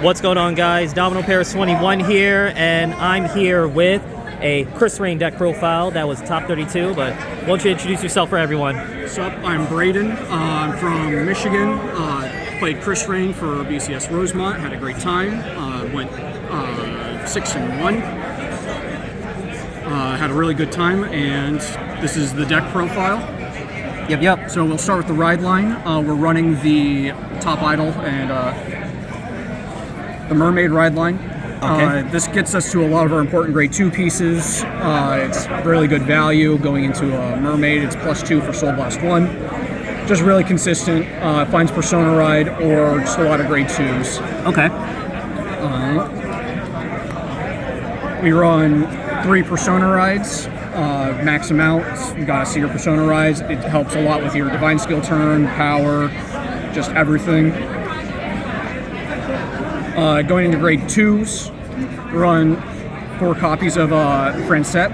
What's going on, guys? Domino Paris 21 here, and I'm here with a Krysrain deck profile that was top 32, but why don't you introduce yourself for everyone? What's up? I'm Braedon. I'm from Michigan. Played Krysrain for BCS Rosemont. Had a great time. Went 6-1. Had a really good time, and this is the deck profile. Yep. So we'll start with the ride line. We're running the Top Idol and the Mermaid ride line. Okay. This gets us to a lot of our important grade 2 pieces. It's really good value going into a Mermaid. It's +2 for Soul Blast 1. Just really consistent. Finds Persona Ride or just a lot of grade 2s. Okay. We run 3 Persona Rides. Max them out. You gotta see your Persona Rides. It helps a lot with your Divine Skill turn, power, just everything. Going into grade 2s, run 4 copies of Francette.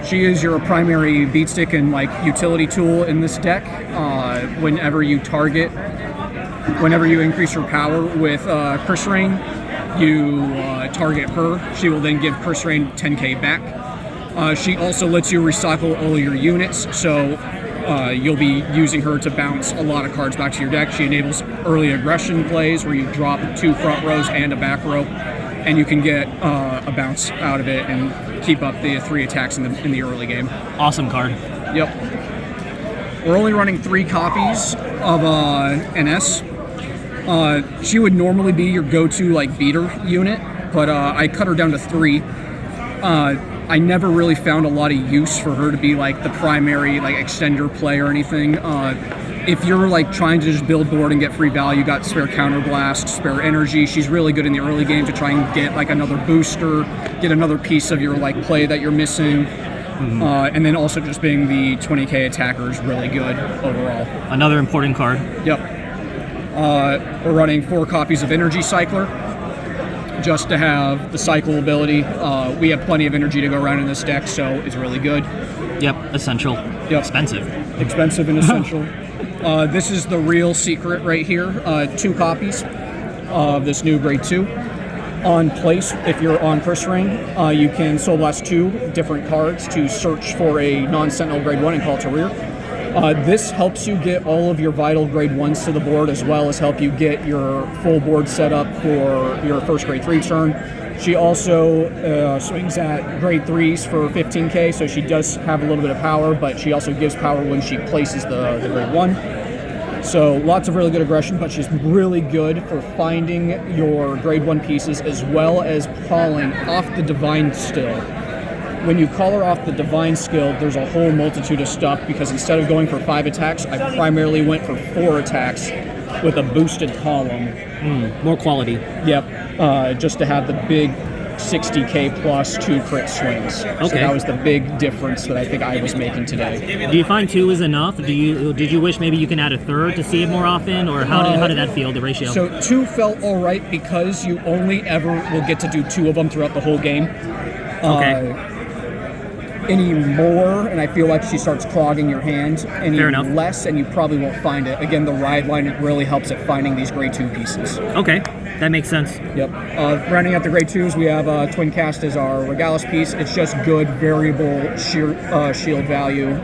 She is your primary beatstick and utility tool in this deck. Whenever you increase your power with Krysrain, you target her. She will then give Krysrain 10k back. She also lets you recycle all your units, so you'll be using her to bounce a lot of cards back to your deck. She enables early aggression plays where you drop 2 front rows and a back row, and you can get a bounce out of it and keep up the 3 attacks in the early game. Awesome card. Yep. We're only running 3 copies of NS. She would normally be your go-to beater unit, but I cut her down to 3. I never really found a lot of use for her to be the primary extender play or anything. If you're trying to just build board and get free value, you got spare counterblast, spare energy. She's really good in the early game to try and get another booster, get another piece of your play that you're missing. And then also just being the 20k attacker is really good overall. Another important card. Yep. We're running 4 copies of Energy Cycler, just to have the cycle ability. We have plenty of energy to go around in this deck, so it's really good. Yep, essential. Yep. Expensive and essential. This is the real secret right here. 2 copies of this new grade 2. On place, if you're on Krysrain, you can Soul Blast 2 different cards to search for a non-Sentinel grade 1 and call it to rear. This helps you get all of your vital grade 1s to the board, as well as help you get your full board set up for your first grade 3 turn. She also swings at grade 3s for 15k, so she does have a little bit of power, but she also gives power when she places the grade 1. So lots of really good aggression, but she's really good for finding your grade 1 pieces, as well as calling off the Divine Skill. When you call her off the Divine Skill, there's a whole multitude of stuff, because instead of going for 5 attacks, I primarily went for 4 attacks with a boosted column. More quality. Yep, just to have the big 60k plus 2 crit swings. Okay. So that was the big difference that I think I was making today. Do you find 2 is enough? Did you wish maybe you can add a 3rd to see it more often, or how did that feel, the ratio? So 2 felt all right, because you only ever will get to do 2 of them throughout the whole game. Okay. Any more, and I feel like she starts clogging your hand. Any Fair enough. less, and you probably won't find it. Again, the ride line, it really helps at finding these grade 2 pieces. Okay, that makes sense. Yep. Rounding out the grade 2s, we have Twin Cast as our Regalis piece. It's just good variable shield value,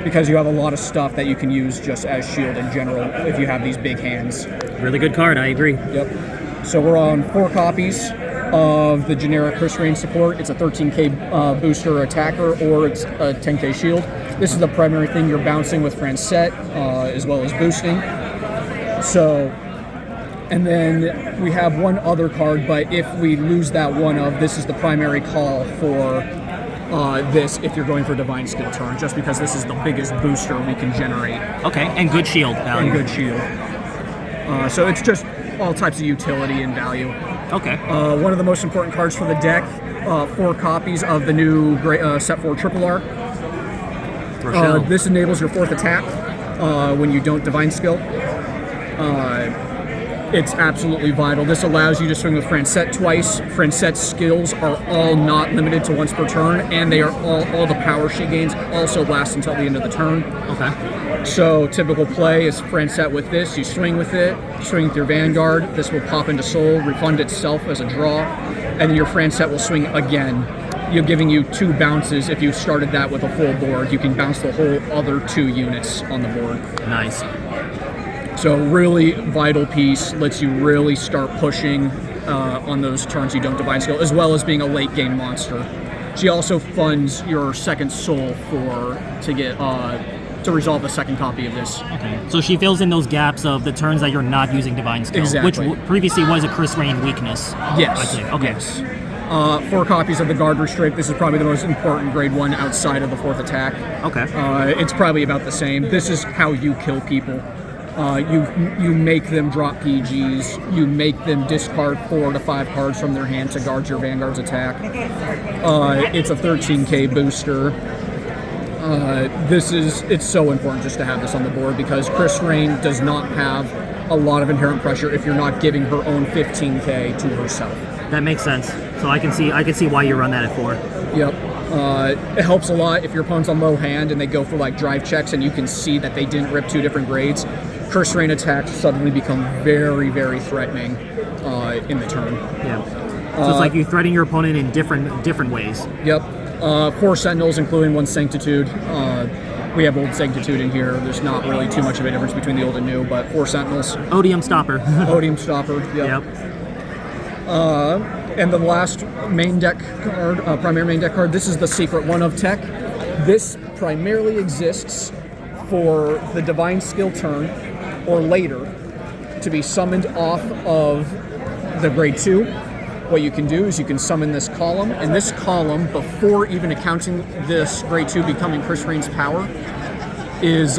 because you have a lot of stuff that you can use just as shield in general if you have these big hands. Really good card, I agree. Yep. So we're on 4 copies of the generic Krysrain support. It's a 13k booster attacker, or it's a 10k shield. This is the primary thing you're bouncing with Francette, as well as boosting. So, and then we have one other card, but if we lose that one of, this is the primary call for this if you're going for Divine Skill turn, just because this is the biggest booster we can generate. Okay, and good shield value. And good shield. So it's just all types of utility and value. Okay. One of the most important cards for the deck, 4 copies of the new set 4 Triple R. This enables your 4th attack when you don't Divine Skill. It's absolutely vital. This allows you to swing with Francette twice. Francette's skills are all not limited to once per turn, and they are all the power she gains also last until the end of the turn. Okay. So typical play is friend set with this. You swing with it, swing with your Vanguard. This will pop into soul, refund itself as a draw, and then your friend set will swing again. You're giving you 2 bounces. If you started that with a full board, you can bounce the whole other 2 units on the board. Nice. So really vital piece, lets you really start pushing on those turns you don't divine skill, as well as being a late game monster. She also funds your second soul to resolve the second copy of this. Okay. So she fills in those gaps of the turns that you're not using divine skill, Exactly. which previously was a Krysrain weakness. Yes. I see. Okay. Yes. 4 copies of the Guard Restrict. This is probably the most important grade 1 outside of the 4th attack. Okay. It's probably about the same. This is how you kill people. You make them drop PGs. You make them discard 4 to 5 cards from their hand to guard your Vanguard's attack. It's a 13k booster. It's so important just to have this on the board because Krysrain does not have a lot of inherent pressure if you're not giving her own 15k to herself. That makes sense. So I can see why you run that at 4. Yep. It helps a lot if your opponent's on low hand and they go for like drive checks and you can see that they didn't rip 2 different grades. Krysrain attacks suddenly become very, very threatening in the turn. Yeah. So it's like you threaten your opponent in different ways. Yep. 4 Sentinels, including 1 Sanctitude. We have old Sanctitude in here. There's not really too much of a difference between the old and new, but 4 Sentinels. Odium Stopper. Odium Stopper, yep. And the last main deck card, primary main deck card, this is the secret one of tech. This primarily exists for the divine skill turn or later to be summoned off of the grade 2. What you can do is you can summon this column, and this column, before even accounting this grade 2 becoming Krysrain's power, is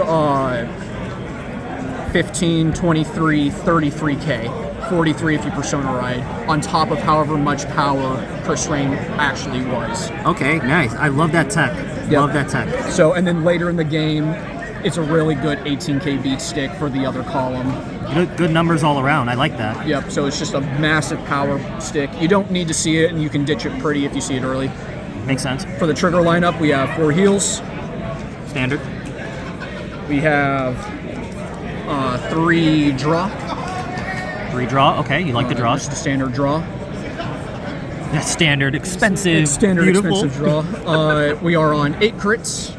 15, 23, 33k. 43 if you Persona Ride, on top of however much power Krysrain actually was. Okay, nice. I love that tech. Yep. Love that tech. So, and then later in the game, it's a really good 18k beat stick for the other column. Good numbers all around. I like that. Yep, so it's just a massive power stick. You don't need to see it, and you can ditch it pretty if you see it early. Makes sense. For the trigger lineup, we have 4 heals. Standard. We have 3 draw. 3 draw. Okay, you like the draws. Just a standard draw. That's standard, expensive, Standard beautiful. expensive draw. We are on 8 crits.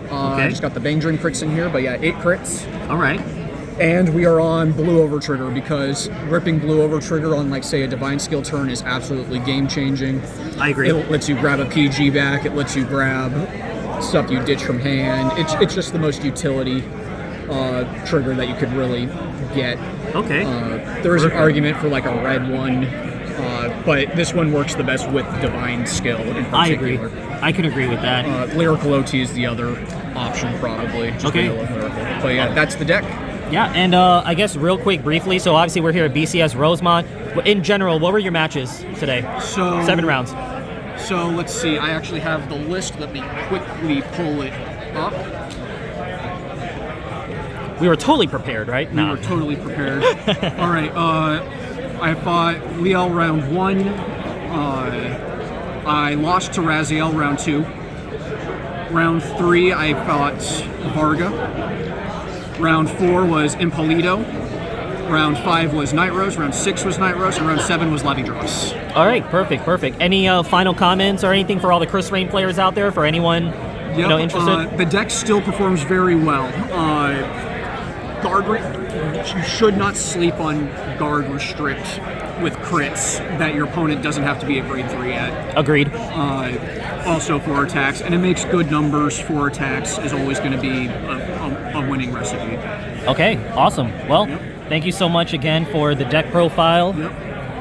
Okay. I just got the Bang Dream crits in here, but yeah, 8 crits. All right. And we are on Blue Over Trigger because ripping Blue Over Trigger on, like, say, a Divine Skill turn is absolutely game-changing. I agree. It lets you grab a PG back. It lets you grab stuff you ditch from hand. It's just the most utility trigger that you could really get. Okay. There is an argument for, like, a red one, but this one works the best with Divine Skill in particular. I agree. I can agree with that. Lyrical OT is the other option, probably. Just Okay. Lyrical. But yeah, that's the deck. Yeah, and I guess real quick, briefly, so obviously we're here at BCS Rosemont. In general, what were your matches today? So 7 rounds. So let's see. I actually have the list. Let me quickly pull it up. We were totally prepared, right? We were totally prepared. All right. I fought Liel round 1. I lost to Raziel round 2. Round 3, I fought Varga. Round 4 was Impolito. Round 5 was Night Rose. Round 6 was Night Rose. And round 7 was Lavidros. All right, perfect. Any final comments or anything for all the Krysrain players out there? For anyone interested? The deck still performs very well. You should not sleep on Guard Restrict with crits that your opponent doesn't have to be a grade 3 at. Agreed. Also 4 attacks, and it makes good numbers. 4 attacks is always going to be a winning recipe. Okay, awesome. Well, thank you so much again for the deck profile. Yep.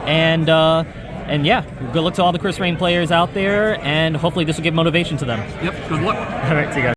And yeah, good luck to all the Krysrain players out there, and hopefully this will give motivation to them. Yep, good luck. All right, see you guys.